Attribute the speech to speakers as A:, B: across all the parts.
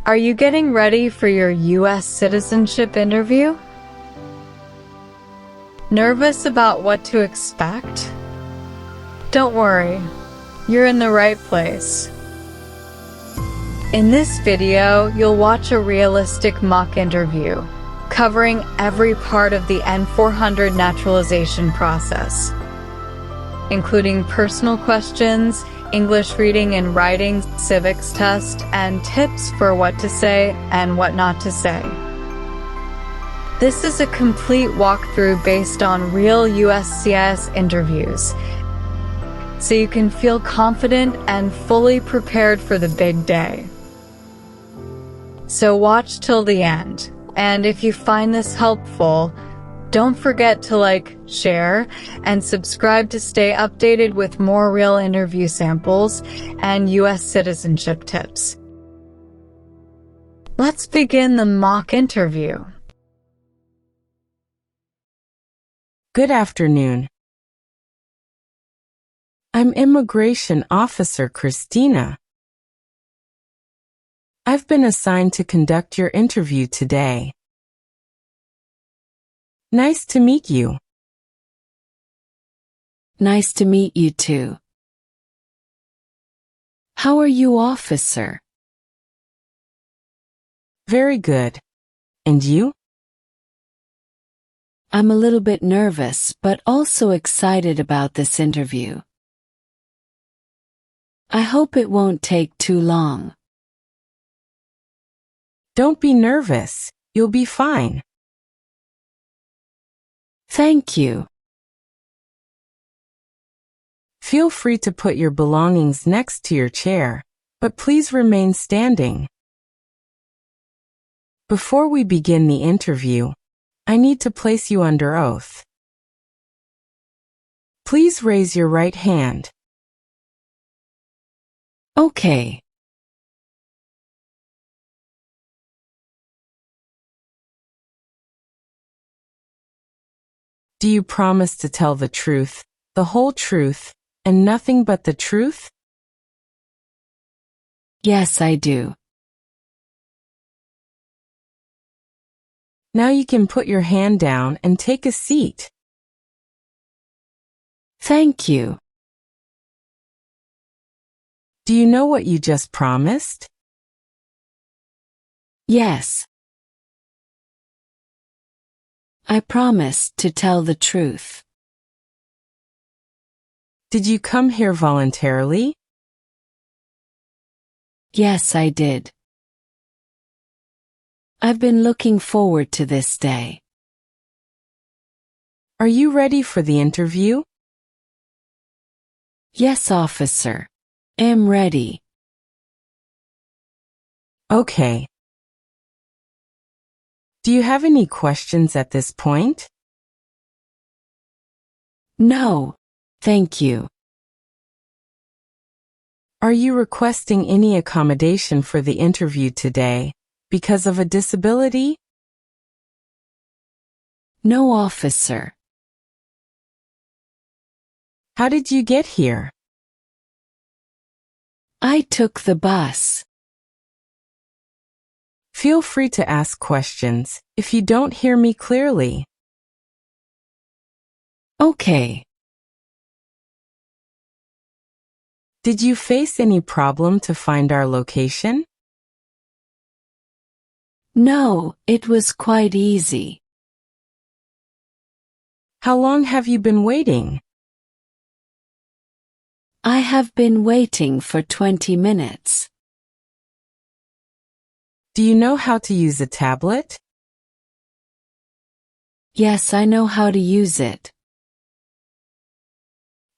A: Are you getting ready for your U.S. citizenship interview? Nervous about what to expect? Don't worry, you're in the right place. In this video, you'll watch a realistic mock interview, covering every part of the N-400 naturalization process, including personal questions, English reading and writing, civics test, and tips for what to say and what not to say. This is a complete walkthrough based on real USCIS interviews, so you can feel confident and fully prepared for the big day. So watch till the end, and if you find this helpful, don't forget to like, share, and subscribe to stay updated with more real interview samples and U.S. citizenship tips. Let's begin the mock interview.
B: Good afternoon. I'm Immigration Officer Christina. I've been assigned to conduct your interview today. Nice to meet you.
C: Nice to meet you too. How are you, officer?
B: Very good. And you?
C: I'm a little bit nervous, but also excited about this interview. I hope it won't take too long.
B: Don't be nervous. You'll be fine.
C: Thank you.
B: Feel free to put your belongings next to your chair, but please remain standing. Before we begin the interview, I need to place you under oath. Please raise your right hand.
C: Okay.
B: Do you promise to tell the truth, the whole truth, and nothing but the truth?
C: Yes, I do.
B: Now you can put your hand down and take a seat.
C: Thank you.
B: Do you know what you just promised?
C: Yes. I promise to tell the truth.
B: Did you come here voluntarily?
C: Yes, I did. I've been looking forward to this day.
B: Are you ready for the interview?
C: Yes, officer. Am ready.
B: Okay. Do you have any questions at this point?
C: No, thank you.
B: Are you requesting any accommodation for the interview today because of a disability?
C: No, officer.
B: How did you get here?
C: I took the bus.
B: Feel free to ask questions if you don't hear me clearly.
C: Okay.
B: Did you face any problem to find our location?
C: No, it was quite easy.
B: How long have you been waiting?
C: I have been waiting for 20 minutes.
B: Do you know how to use a tablet?
C: Yes, I know how to use it.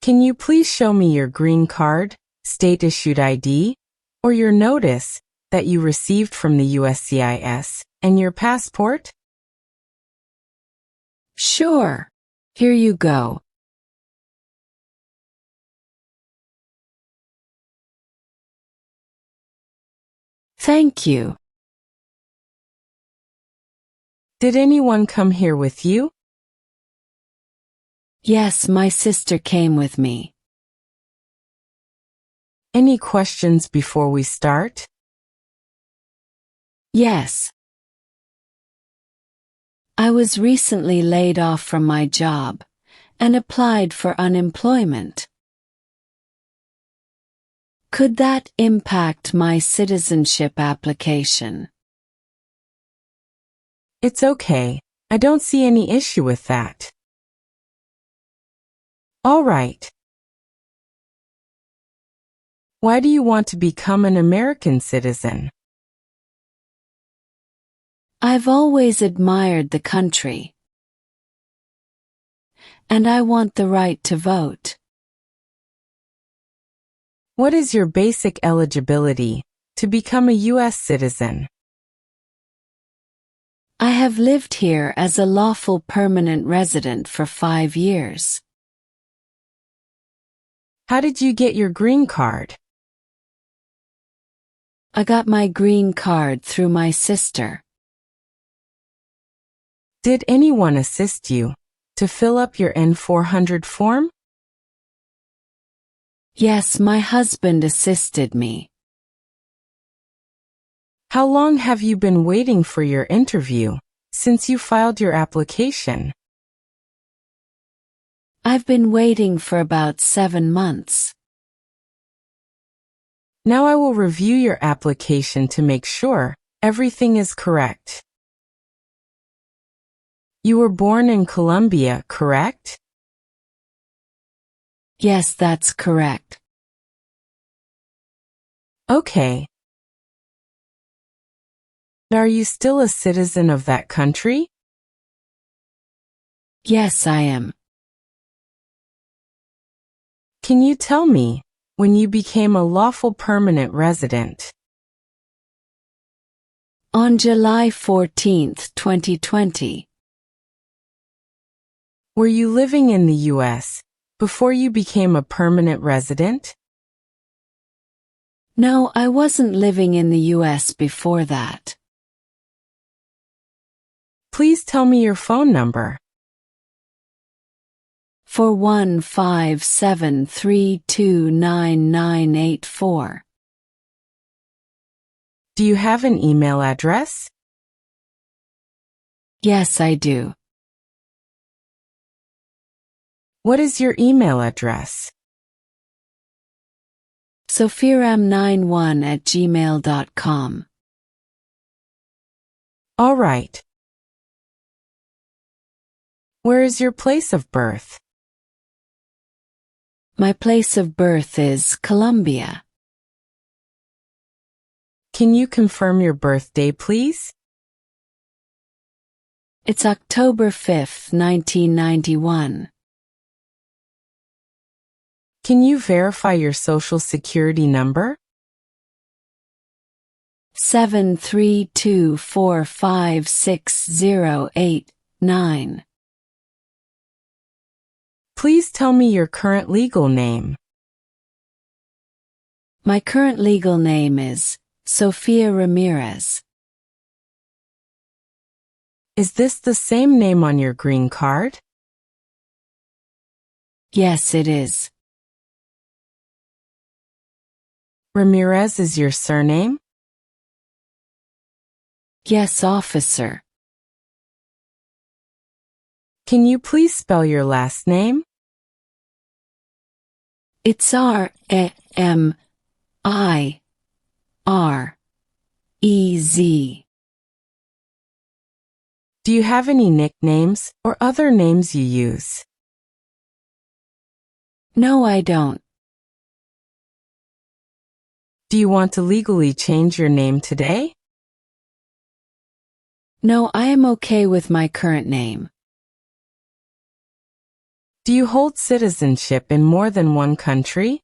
B: Can you please show me your green card, state-issued ID, or your notice that you received from the USCIS, and your passport?
C: Sure. Here you go. Thank you.
B: Did anyone come here with you?
C: Yes, my sister came with me.
B: Any questions before we start?
C: Yes. I was recently laid off from my job and applied for unemployment. Could that impact my citizenship application?
B: It's okay. I don't see any issue with that. All right. Why do you want to become an American citizen?
C: I've always admired the country, and I want the right to vote.
B: What is your basic eligibility to become a U.S. citizen?
C: I have lived here as a lawful permanent resident for 5 years.
B: How did you get your green card?
C: I got my green card through my sister.
B: Did anyone assist you to fill up your N-400 form?
C: Yes, my husband assisted me.
B: How long have you been waiting for your interview since you filed your application?
C: I've been waiting for about 7 months.
B: Now I will review your application to make sure everything is correct. You were born in Colombia, correct?
C: Yes, that's correct.
B: Okay. Are you still a citizen of that country?
C: Yes, I am.
B: Can you tell me when you became a lawful permanent resident?
C: On July 14, 2020.
B: Were you living in the U.S. before you became a permanent resident?
C: No, I wasn't living in the U.S. before that.
B: Please tell me your phone number.
C: 415-732-9984.
B: Do you have an email address?
C: Yes, I do.
B: What is your email address?
C: sophiram91@gmail.com.
B: All right. Where is your place of birth?
C: My place of birth is Colombia.
B: Can you confirm your birthday, please?
C: It's October 5, 1991.
B: Can you verify your social security number?
C: 732456089.
B: Please tell me your current legal name.
C: My current legal name is Sofia Ramirez.
B: Is this the same name on your green card?
C: Yes, it is.
B: Ramirez is your surname?
C: Yes, officer.
B: Can you please spell your last name?
C: It's R-A-M-I-R-E-Z.
B: Do you have any nicknames or other names you use?
C: No, I don't.
B: Do you want to legally change your name today?
C: No, I am okay with my current name.
B: Do you hold citizenship in more than one country?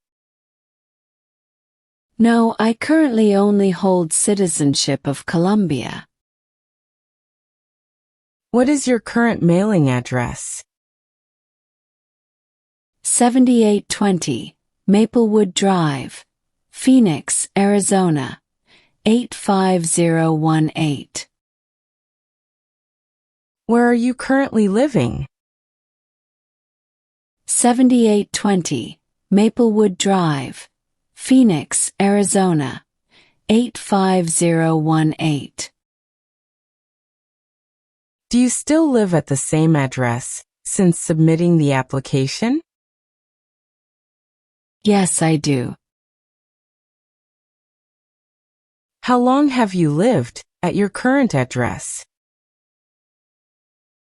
C: No, I currently only hold citizenship of Colombia.
B: What is your current mailing address?
C: 7820 Maplewood Drive, Phoenix, Arizona, 85018.
B: Where are you currently living?
C: 7820 Maplewood Drive, Phoenix, Arizona, 85018.
B: Do you still live at the same address since submitting the application?
C: Yes, I do.
B: How long have you lived at your current address?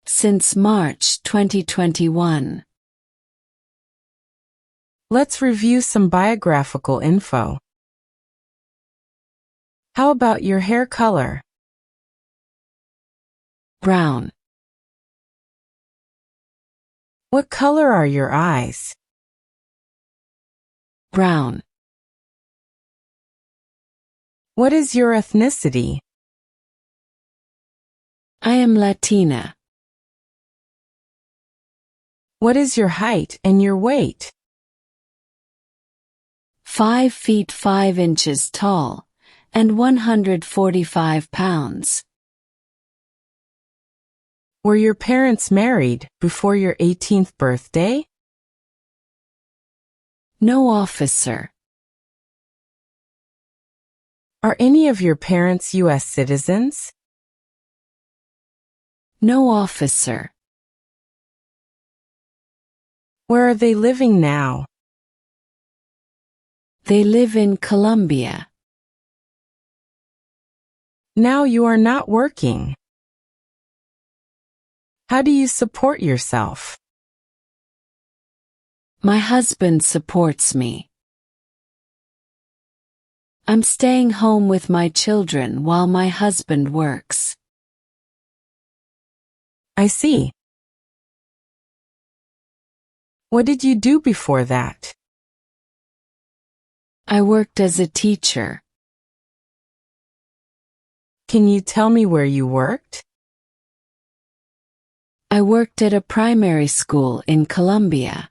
C: Since March 2021.
B: Let's review some biographical info. How about your hair color?
C: Brown.
B: What color are your eyes?
C: Brown.
B: What is your ethnicity?
C: I am Latina.
B: What is your height and your weight?
C: 5 feet 5 inches tall and 145 pounds.
B: Were your parents married before your 18th birthday?
C: No, officer.
B: Are any of your parents U.S. citizens?
C: No, officer.
B: Where are they living now?
C: They live in Colombia.
B: Now you are not working. How do you support yourself?
C: My husband supports me. I'm staying home with my children while my husband works.
B: I see. What did you do before that?
C: I worked as a teacher.
B: Can you tell me where you worked?
C: I worked at a primary school in Colombia.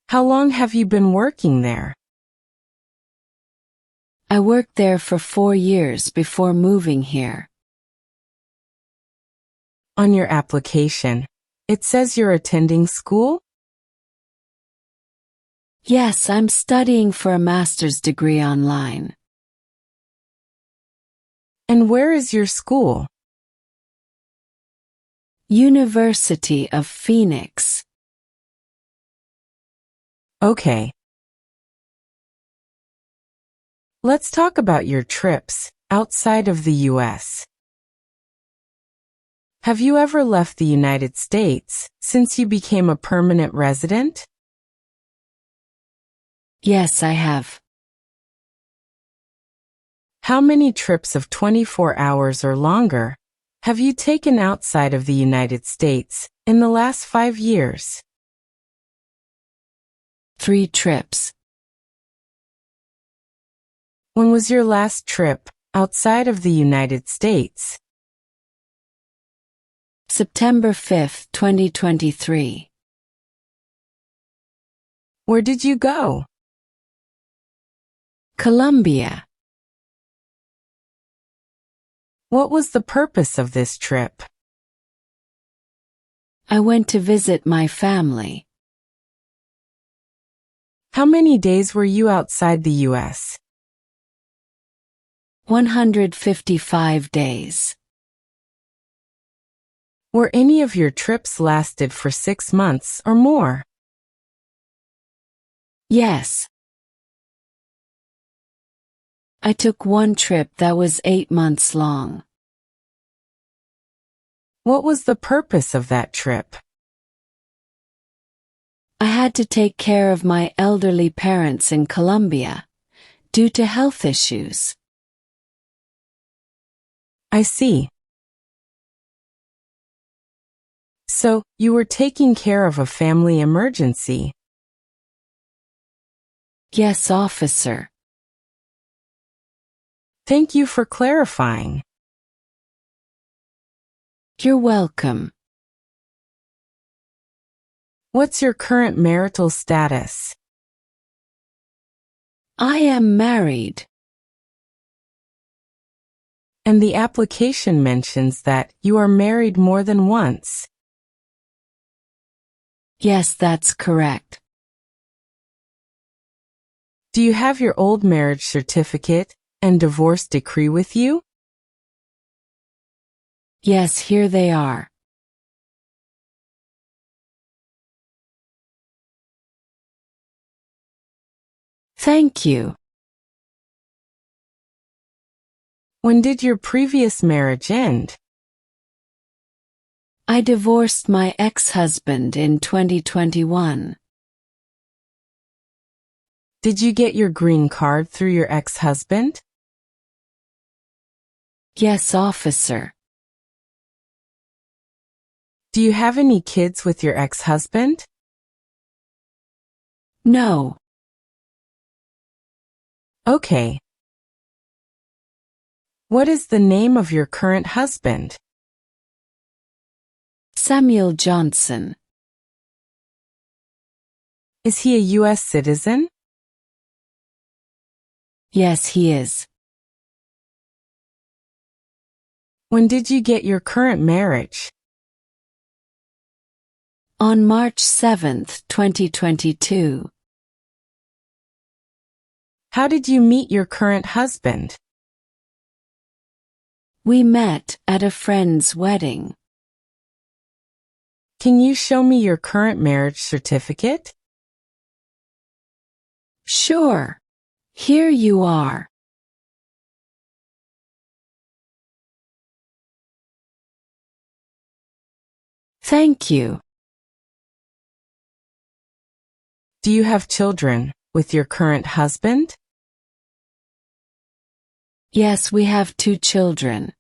B: How long have you been working there?
C: I worked there for 4 years before moving here.
B: On your application, it says you're attending school?
C: Yes, I'm studying for a master's degree online.
B: And where is your school?
C: University of Phoenix.
B: Okay. Let's talk about your trips outside of the U.S. Have you ever left the United States since you became a permanent resident?
C: Yes, I have.
B: How many trips of 24 hours or longer have you taken outside of the United States in the last 5 years?
C: 3 trips.
B: When was your last trip outside of the United States?
C: September 5th, 2023.
B: Where did you go?
C: Colombia.
B: What was the purpose of this trip?
C: I went to visit my family.
B: How many days were you outside the U.S.?
C: 155 days.
B: Were any of your trips lasted for 6 months or more?
C: Yes. I took one trip that was 8 months long.
B: What was the purpose of that trip?
C: I had to take care of my elderly parents in Colombia due to health issues.
B: I see. So, you were taking care of a family emergency.
C: Yes, officer.
B: Thank you for clarifying.
C: You're welcome.
B: What's your current marital status?
C: I am married.
B: And the application mentions that you are married more than once.
C: Yes, that's correct.
B: Do you have your old marriage certificate and divorce decree with you?
C: Yes, here they are. Thank you.
B: When did your previous marriage end?
C: I divorced my ex-husband in 2021.
B: Did you get your green card through your ex-husband?
C: Yes, officer.
B: Do you have any kids with your ex-husband?
C: No.
B: Okay. What is the name of your current husband?
C: Samuel Johnson.
B: Is he a U.S. citizen?
C: Yes, he is.
B: When did you get your current marriage?
C: On March 7, 2022.
B: How did you meet your current husband?
C: We met at a friend's wedding.
B: Can you show me your current marriage certificate?
C: Sure. Here you are. Thank you.
B: Do you have children with your current husband?
C: Yes, we have 2 children.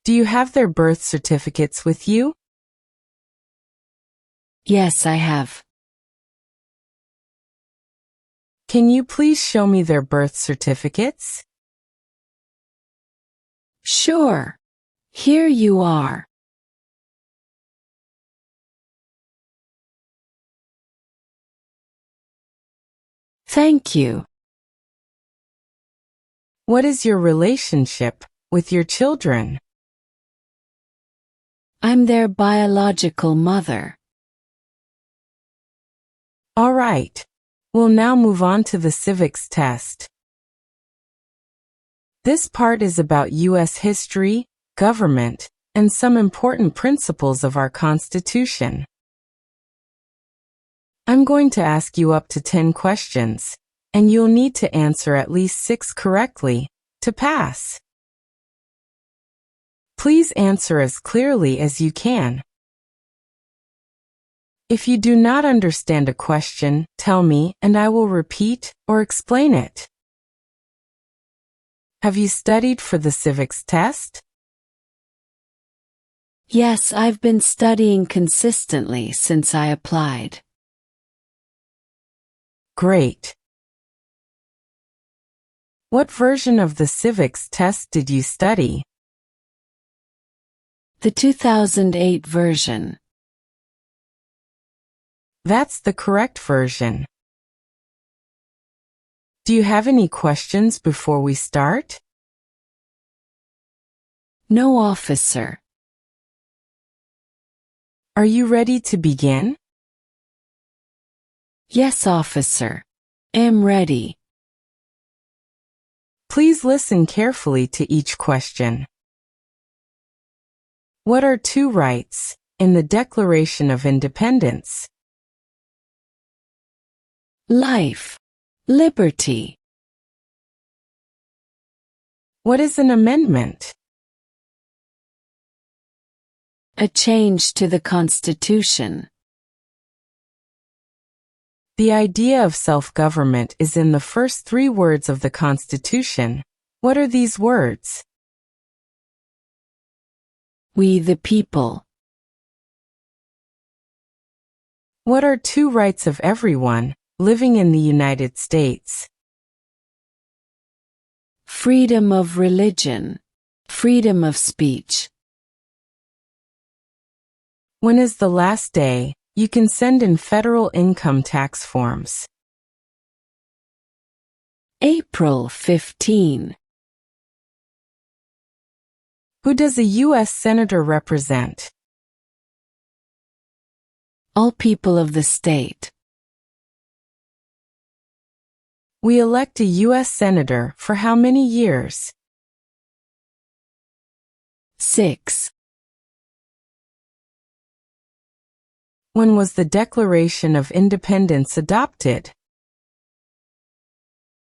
B: Do you have their birth certificates with you?
C: Yes, I have.
B: Can you please show me their birth certificates?
C: Sure. Here you are. Thank you.
B: What is your relationship with your children?
C: I'm their biological mother.
B: All right. We'll now move on to the civics test. This part is about U.S. history, government, and some important principles of our Constitution. I'm going to ask you up to 10 questions, and you'll need to answer at least 6 correctly to pass. Please answer as clearly as you can. If you do not understand a question, tell me and I will repeat or explain it. Have you studied for the civics test?
C: Yes, I've been studying consistently since I applied.
B: Great. What version of the civics test did you study?
C: The 2008 version.
B: That's the correct version. Do you have any questions before we start?
C: No, officer.
B: Are you ready to begin?
C: Yes, officer. Am ready.
B: Please listen carefully to each question. What are 2 rights in the Declaration of Independence?
C: Life. Liberty.
B: What is an amendment?
C: A change to the Constitution.
B: The idea of self-government is in the first 3 words of the Constitution. What are these words?
C: We the people.
B: What are 2 rights of everyone living in the United States?
C: Freedom of religion. Freedom of speech.
B: When is the last day you can send in federal income tax forms?
C: April 15.
B: Who does a U.S. Senator represent?
C: All people of the state.
B: We elect a U.S. Senator for how many years?
C: 6.
B: When was the Declaration of Independence adopted?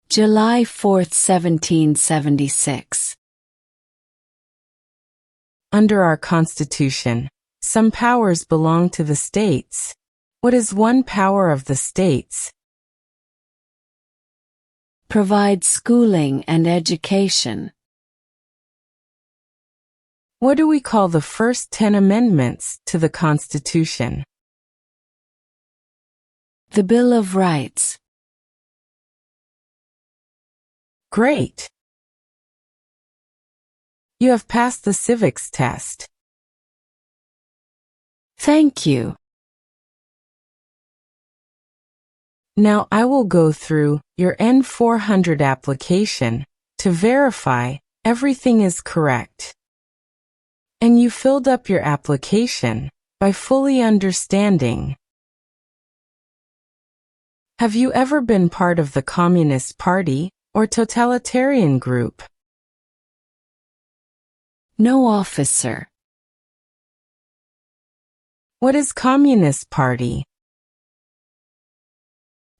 C: July 4, 1776.
B: Under our Constitution, some powers belong to the states. What is one power of the states?
C: Provide schooling and education.
B: What do we call the first 10 amendments to the Constitution?
C: The Bill of Rights.
B: Great! You have passed the civics test.
C: Thank you.
B: Now I will go through your N-400 application to verify everything is correct. And you filled up your application by fully understanding. Have you ever been part of the Communist Party or totalitarian group?
C: No, officer.
B: What is Communist Party?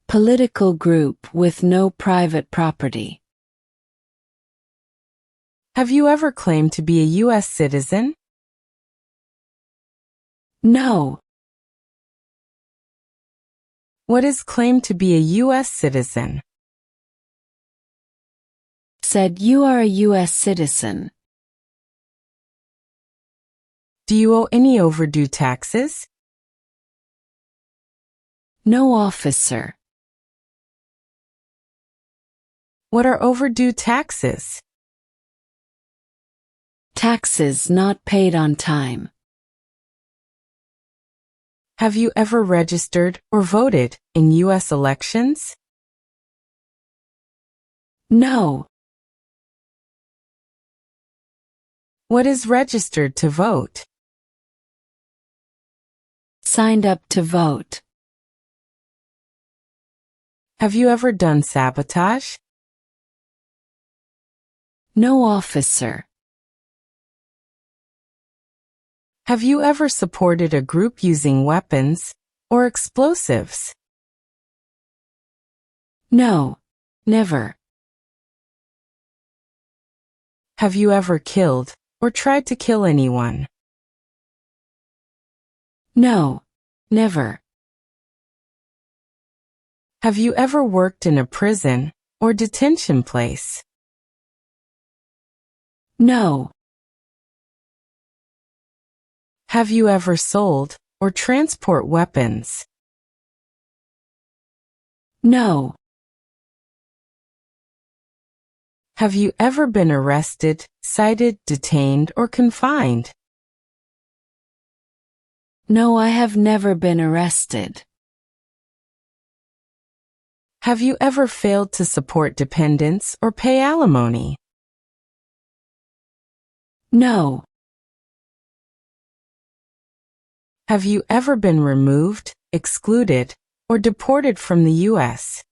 C: Political group with no private property.
B: Have you ever claimed to be a U.S. citizen?
C: No.
B: What is claimed to be a U.S. citizen?
C: Said you are a U.S. citizen.
B: Do you owe any overdue taxes?
C: No, officer.
B: What are overdue taxes?
C: Taxes not paid on time.
B: Have you ever registered or voted in U.S. elections?
C: No.
B: What is registered to vote?
C: Signed up to vote.
B: Have you ever done sabotage?
C: No, officer.
B: Have you ever supported a group using weapons or explosives?
C: No. Never.
B: Have you ever killed or tried to kill anyone?
C: No. Never.
B: Have you ever worked in a prison or detention place?
C: No.
B: Have you ever sold or transport weapons?
C: No.
B: Have you ever been arrested, cited, detained, or confined?
C: No, I have never been arrested.
B: Have you ever failed to support dependents or pay alimony?
C: No.
B: Have you ever been removed, excluded, or deported from the U.S.?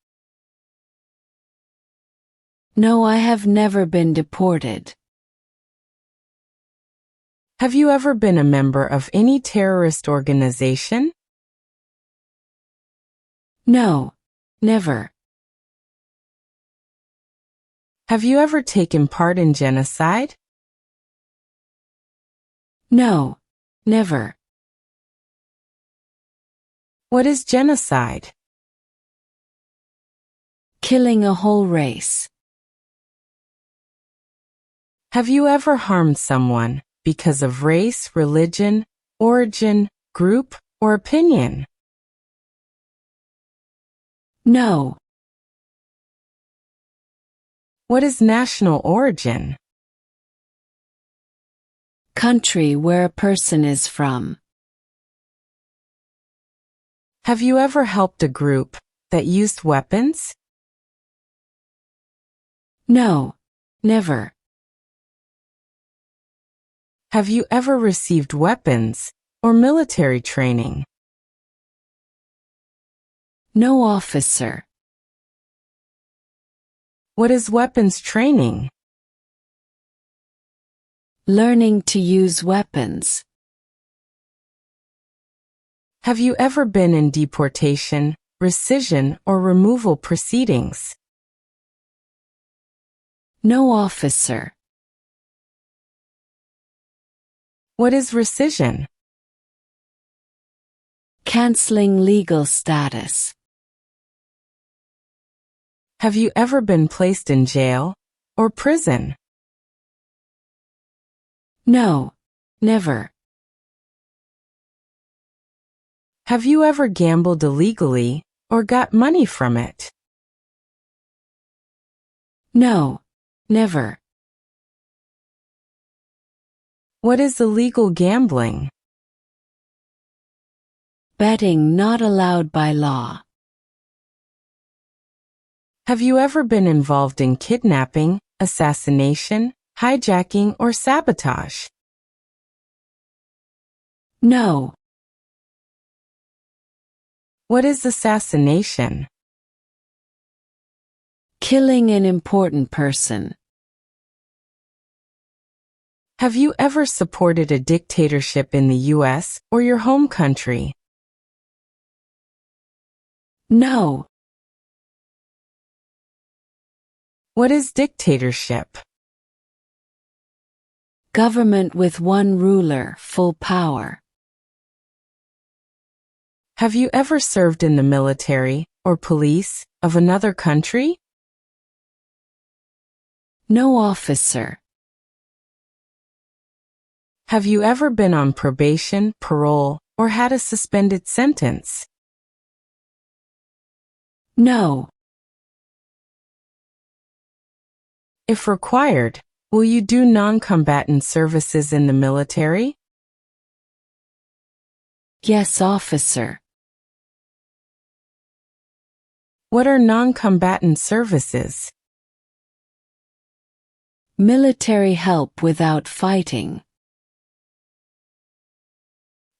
C: No, I have never been deported.
B: Have you ever been a member of any terrorist organization?
C: No. Never.
B: Have you ever taken part in genocide?
C: No. Never.
B: What is genocide?
C: Killing a whole race.
B: Have you ever harmed someone because of race, religion, origin, group, or opinion?
C: No.
B: What is national origin?
C: Country where a person is from.
B: Have you ever helped a group that used weapons?
C: No. Never.
B: Have you ever received weapons or military training?
C: No, officer.
B: What is weapons training?
C: Learning to use weapons.
B: Have you ever been in deportation, rescission, or removal proceedings?
C: No, officer.
B: What is rescission?
C: Canceling legal status.
B: Have you ever been placed in jail or prison?
C: No, never.
B: Have you ever gambled illegally or got money from it?
C: No, never.
B: What is illegal gambling?
C: Betting not allowed by law.
B: Have you ever been involved in kidnapping, assassination, hijacking, or sabotage?
C: No.
B: What is assassination?
C: Killing an important person.
B: Have you ever supported a dictatorship in the US or your home country?
C: No.
B: What is dictatorship?
C: Government with one ruler, full power.
B: Have you ever served in the military or police of another country?
C: No, officer.
B: Have you ever been on probation, parole, or had a suspended sentence?
C: No.
B: If required, will you do non-combatant services in the military?
C: Yes, officer.
B: What are non-combatant services?
C: Military help without fighting.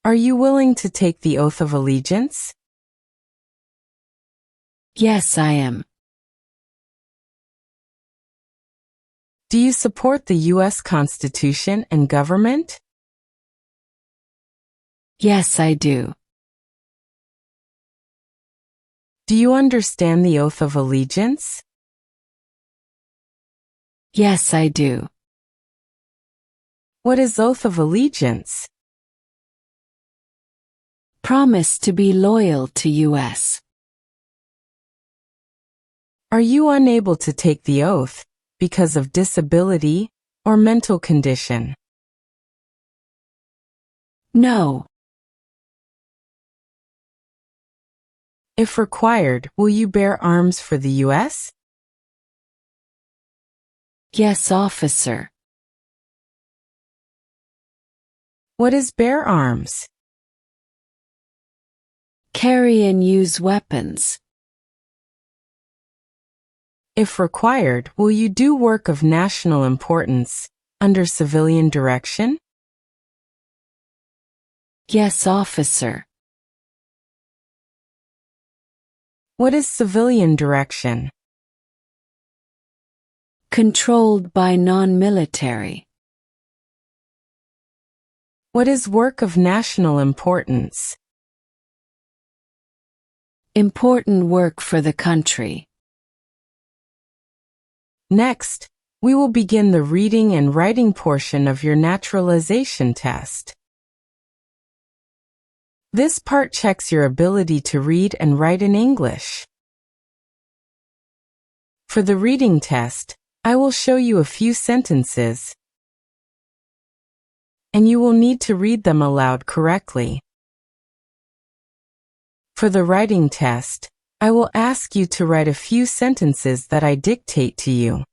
B: Are you willing to take the oath of allegiance?
C: Yes, I am.
B: Do you support the U.S. Constitution and government?
C: Yes, I do.
B: Do you understand the oath of allegiance?
C: Yes, I do.
B: What is oath of allegiance?
C: Promise to be loyal to U.S.
B: Are you unable to take the oath because of disability or mental condition?
C: No.
B: If required, will you bear arms for the U.S.?
C: Yes, officer.
B: What is bear arms?
C: Carry and use weapons.
B: If required, will you do work of national importance under civilian direction?
C: Yes, officer.
B: What is civilian direction?
C: Controlled by non-military.
B: What is work of national importance?
C: Important work for the country.
B: Next, we will begin the reading and writing portion of your naturalization test. This part checks your ability to read and write in English. For the reading test, I will show you a few sentences, and you will need to read them aloud correctly. For the writing test, I will ask you to write a few sentences that I dictate to you.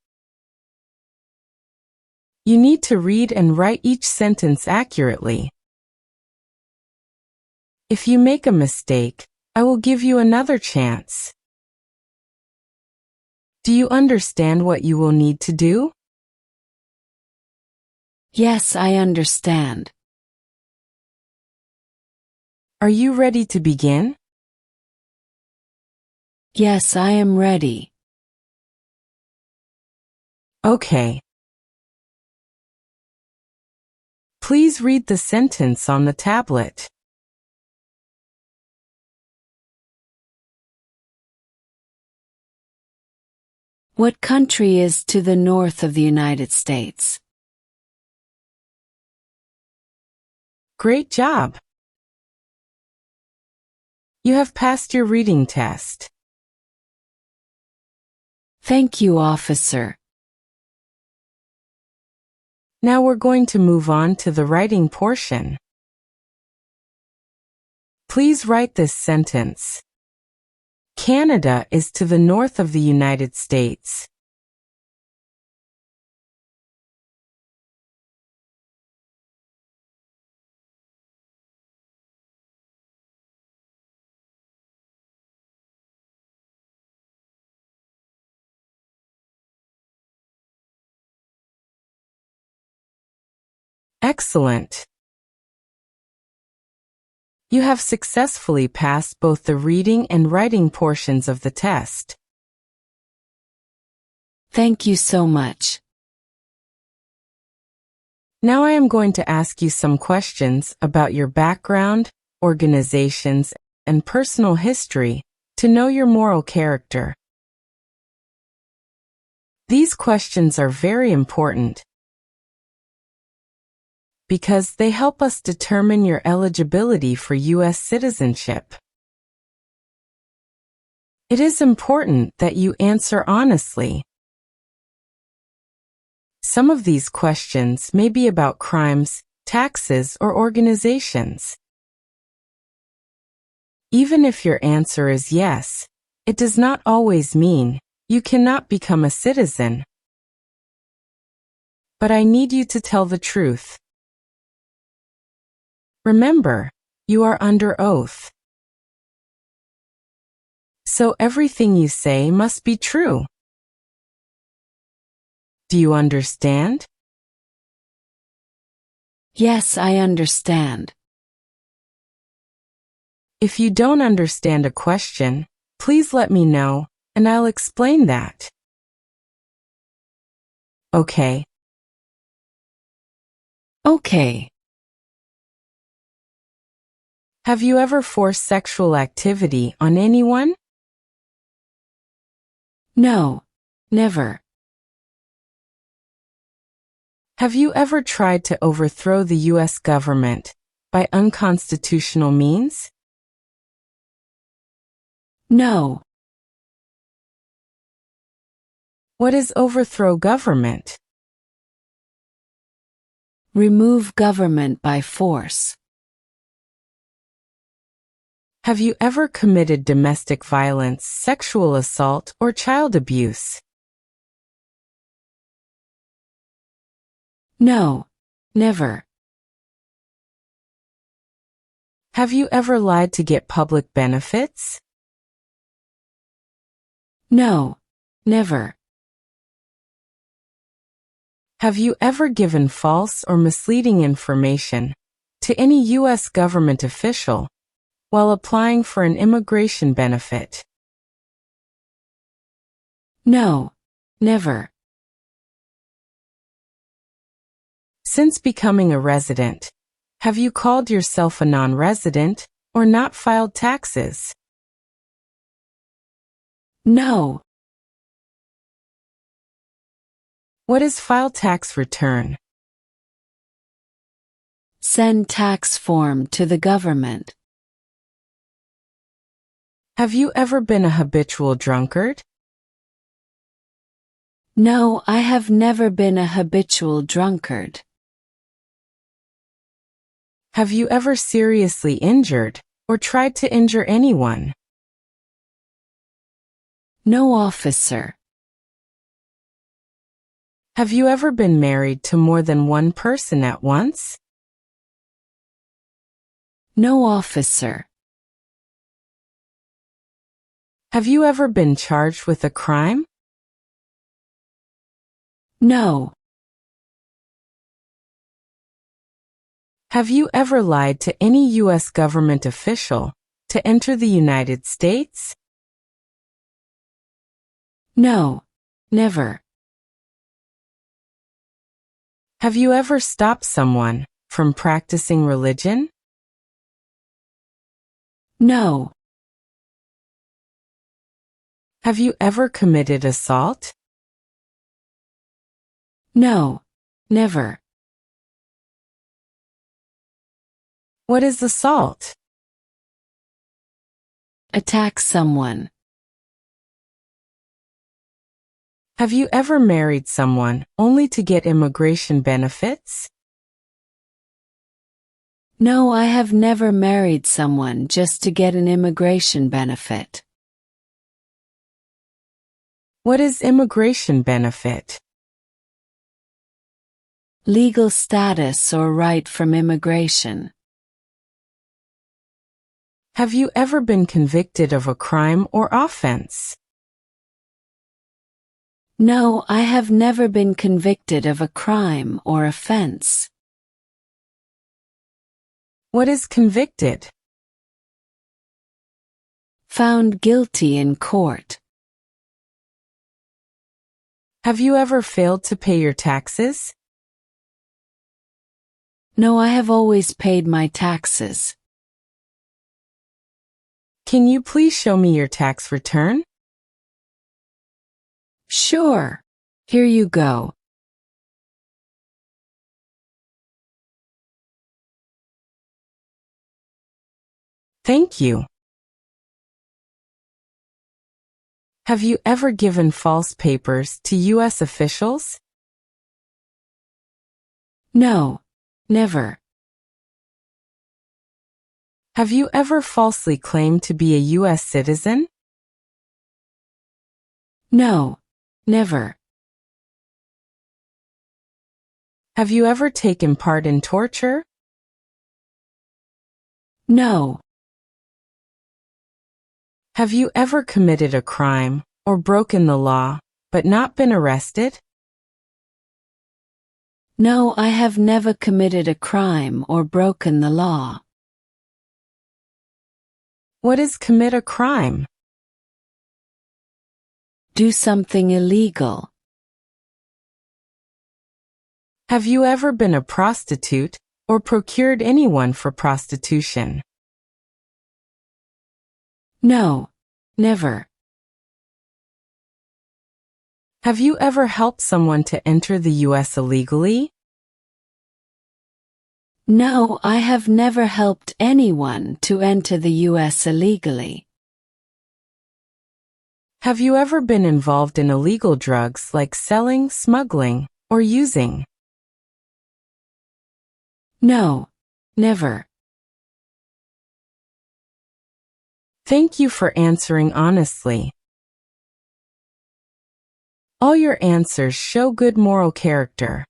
B: You need to read and write each sentence accurately. If you make a mistake, I will give you another chance. Do you understand what you will need to do?
C: Yes, I understand.
B: Are you ready to begin?
C: Yes, I am ready.
B: Okay. Please read the sentence on the tablet.
C: What country is to the north of the United States?
B: Great job! You have passed your reading test.
C: Thank you, officer.
B: Now we're going to move on to the writing portion. Please write this sentence. Canada is to the north of the United States. Excellent! You have successfully passed both the reading and writing portions of the test.
C: Thank you so much.
B: Now I am going to ask you some questions about your background, organizations, and personal history to know your moral character. These questions are very important because they help us determine your eligibility for U.S. citizenship. It is important that you answer honestly. Some of these questions may be about crimes, taxes, or organizations. Even if your answer is yes, it does not always mean you cannot become a citizen. But I need you to tell the truth. Remember, you are under oath. So everything you say must be true. Do you understand?
C: Yes, I understand.
B: If you don't understand a question, please let me know, and I'll explain that. Okay.
C: Okay.
B: Have you ever forced sexual activity on anyone?
C: No, never.
B: Have you ever tried to overthrow the U.S. government by unconstitutional means?
C: No.
B: What is overthrow government?
C: Remove government by force.
B: Have you ever committed domestic violence, sexual assault, or child abuse?
C: No, never.
B: Have you ever lied to get public benefits?
C: No, never.
B: Have you ever given false or misleading information to any U.S. government official while applying for an immigration benefit?
C: No, never.
B: Since becoming a resident, have you called yourself a non-resident or not filed taxes?
C: No.
B: What is file tax return?
C: Send tax form to the government.
B: Have you ever been a habitual drunkard?
C: No, I have never been a habitual drunkard.
B: Have you ever seriously injured or tried to injure anyone?
C: No, officer.
B: Have you ever been married to more than one person at once?
C: No, officer.
B: Have you ever been charged with a crime?
C: No.
B: Have you ever lied to any U.S. government official to enter the United States?
C: No, never.
B: Have you ever stopped someone from practicing religion?
C: No.
B: Have you ever committed assault?
C: No. Never.
B: What is assault?
C: Attack someone.
B: Have you ever married someone only to get immigration benefits?
C: No, I have never married someone just to get an immigration benefit.
B: What is immigration benefit?
C: Legal status or right from immigration.
B: Have you ever been convicted of a crime or offense?
C: No, I have never been convicted of a crime or offense.
B: What is convicted?
C: Found guilty in court.
B: Have you ever failed to pay your taxes?
C: No, I have always paid my taxes.
B: Can you please show me your tax return?
C: Sure. Here you go.
B: Thank you. Have you ever given false papers to U.S. officials?
C: No. Never.
B: Have you ever falsely claimed to be a U.S. citizen?
C: No. Never.
B: Have you ever taken part in torture?
C: No.
B: Have you ever committed a crime or broken the law, but not been arrested?
C: No, I have never committed a crime or broken the law.
B: What is commit a crime?
C: Do something illegal.
B: Have you ever been a prostitute or procured anyone for prostitution?
C: No. Never.
B: Have you ever helped someone to enter the U.S. illegally?
C: No, I have never helped anyone to enter the U.S. illegally.
B: Have you ever been involved in illegal drugs like selling, smuggling, or using?
C: No. Never.
B: Thank you for answering honestly. All your answers show good moral character.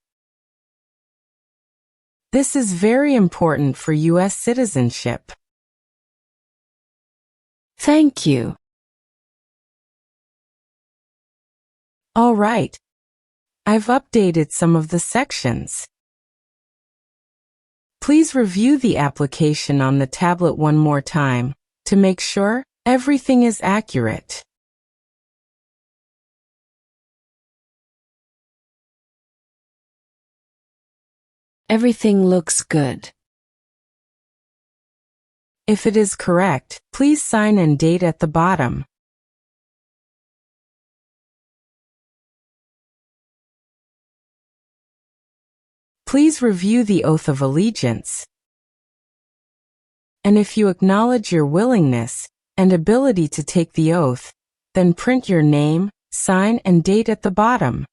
B: This is very important for U.S. citizenship.
C: Thank you.
B: All right. I've updated some of the sections. Please review the application on the tablet one more time to make sure everything is accurate.
C: Everything looks good.
B: If it is correct, please sign and date at the bottom. Please review the oath of allegiance. And if you acknowledge your willingness and ability to take the oath, then print your name, sign, and date at the bottom.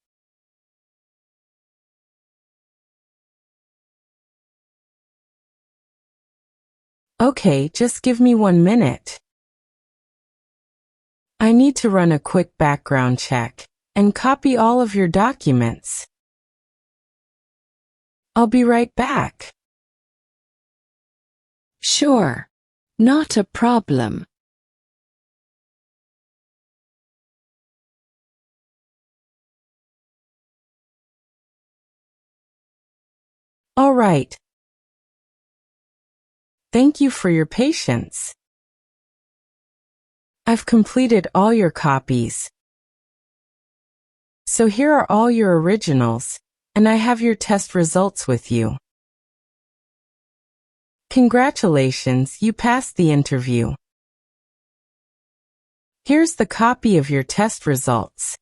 B: Okay, just give me 1 minute. I need to run a quick background check and copy all of your documents. I'll be right back.
C: Sure. Not a problem.
B: All right. Thank you for your patience. I've completed all your copies. So here are all your originals, and I have your test results with you. Congratulations, you passed the interview. Here's the copy of your test results.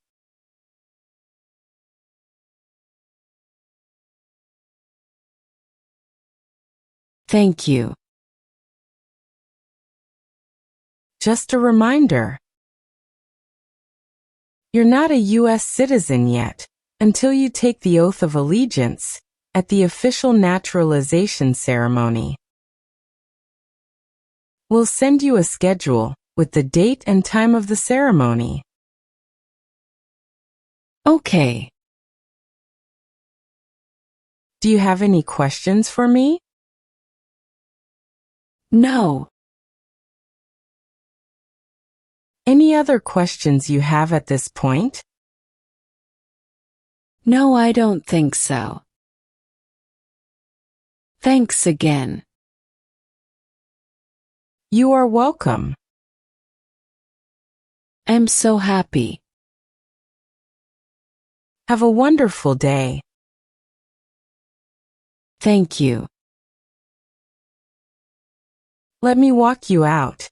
C: Thank you.
B: Just a reminder. You're not a U.S. citizen yet, until you take the oath of allegiance at the official naturalization ceremony. We'll send you a schedule with the date and time of the ceremony.
C: Okay.
B: Do you have any questions for me?
C: No.
B: Any other questions you have at this point?
C: No, I don't think so. Thanks again.
B: You are welcome.
C: I'm so happy.
B: Have a wonderful day.
C: Thank you.
B: Let me walk you out.